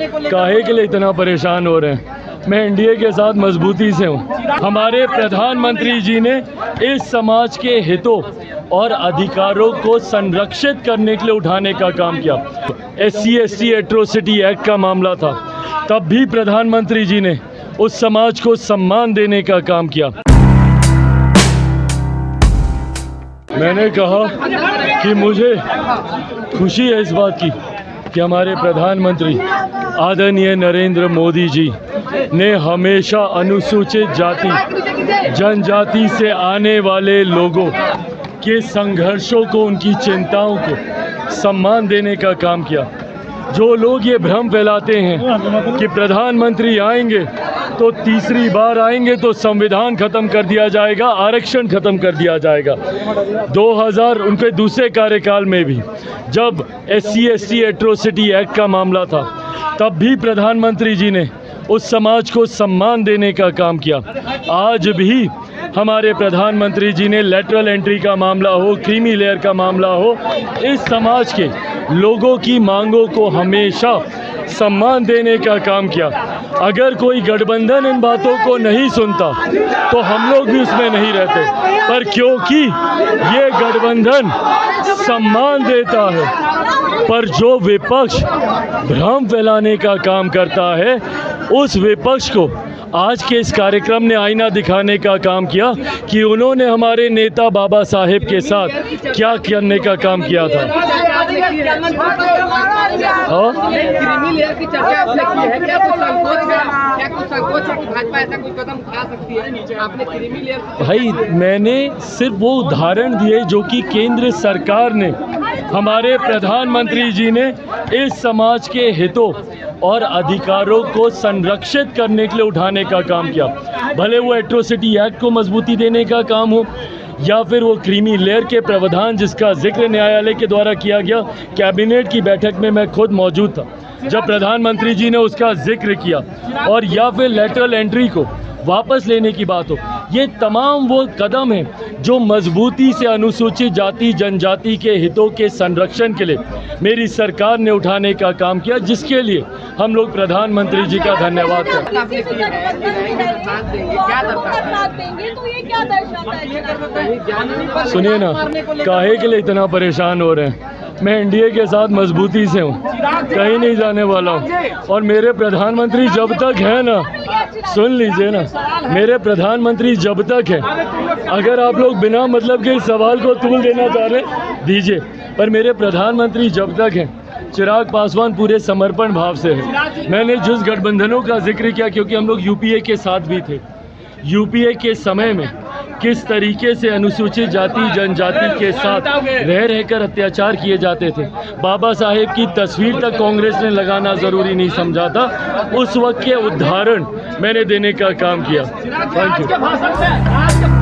काहे के लिए इतना परेशान हो रहे हैं? मैं एनडीए के साथ मजबूती से हूँ। हमारे प्रधानमंत्री जी ने इस समाज के हितों और अधिकारों को संरक्षित करने के लिए उठाने का काम किया। SC ST एट्रोसिटी एक्ट का मामला था, तब भी प्रधानमंत्री जी ने उस समाज को सम्मान देने का काम किया। मैंने कहा कि मुझे खुशी है इस बात की कि हमारे प्रधानमंत्री आदरणीय नरेंद्र मोदी जी ने हमेशा अनुसूचित जाति जनजाति से आने वाले लोगों के संघर्षों को, उनकी चिंताओं को सम्मान देने का काम किया। जो लोग ये भ्रम फैलाते हैं कि प्रधानमंत्री आएंगे तो तीसरी बार आएंगे तो संविधान खत्म कर दिया जाएगा, आरक्षण खत्म कर दिया जाएगा। 2000 उनके दूसरे कार्यकाल में भी जब SC ST एट्रोसिटी एक्ट का मामला था, तब भी प्रधानमंत्री जी ने उस समाज को सम्मान देने का काम किया। आज भी हमारे प्रधानमंत्री जी ने लेटरल एंट्री का मामला हो, क्रीमी लेयर का मामला हो, इस समाज के लोगों की मांगों को हमेशा सम्मान देने का काम किया। अगर कोई गठबंधन इन बातों को नहीं सुनता तो हम लोग भी उसमें नहीं रहते, पर क्योंकि ये गठबंधन सम्मान देता है, पर जो विपक्ष भ्रम फैलाने का काम करता है, उस विपक्ष को आज के इस कार्यक्रम ने आईना दिखाने का काम किया कि उन्होंने हमारे नेता बाबा साहेब के साथ क्या करने का काम किया था। भाई, मैंने सिर्फ वो उदाहरण दिए जो कि केंद्र सरकार ने, हमारे प्रधानमंत्री जी ने इस समाज के हितों और अधिकारों को संरक्षित करने के लिए उठाने का काम किया। भले वो एट्रोसिटी एक्ट को मजबूती देने का काम हो या फिर वो क्रीमी लेयर के प्रावधान जिसका जिक्र न्यायालय के द्वारा किया गया। कैबिनेट की बैठक में मैं खुद मौजूद था जब प्रधानमंत्री जी ने उसका जिक्र किया, और या फिर लेटरल एंट्री को वापस लेने की बात हो। ये तमाम वो कदम हैं जो मजबूती से अनुसूचित जाति जनजाति के हितों के संरक्षण के लिए मेरी सरकार ने उठाने का काम किया, जिसके लिए हम लोग प्रधानमंत्री जी का धन्यवाद करते हैं। सुनिए ना, काहे के लिए इतना परेशान हो रहे हैं? मैं एनडीए के साथ मजबूती से हूँ, कहीं नहीं जाने वाला हूँ। और मेरे प्रधानमंत्री जब तक है ना, सुन लीजिए ना, मेरे प्रधानमंत्री जब तक है, अगर आप लोग बिना मतलब के इस सवाल को तूल देना चाह रहे दीजिए, पर मेरे प्रधानमंत्री जब तक हैं, चिराग पासवान पूरे समर्पण भाव से है। मैंने जिस गठबंधनों का जिक्र किया, क्योंकि हम लोग यूपीए के साथ भी थे, यूपीए के समय में किस तरीके से अनुसूचित जाति जनजाति के साथ रह रहकर अत्याचार किए जाते थे, बाबा साहेब की तस्वीर तक कांग्रेस ने लगाना ज़रूरी नहीं समझा था। उस वक्त के उदाहरण मैंने देने का काम किया। Thank you.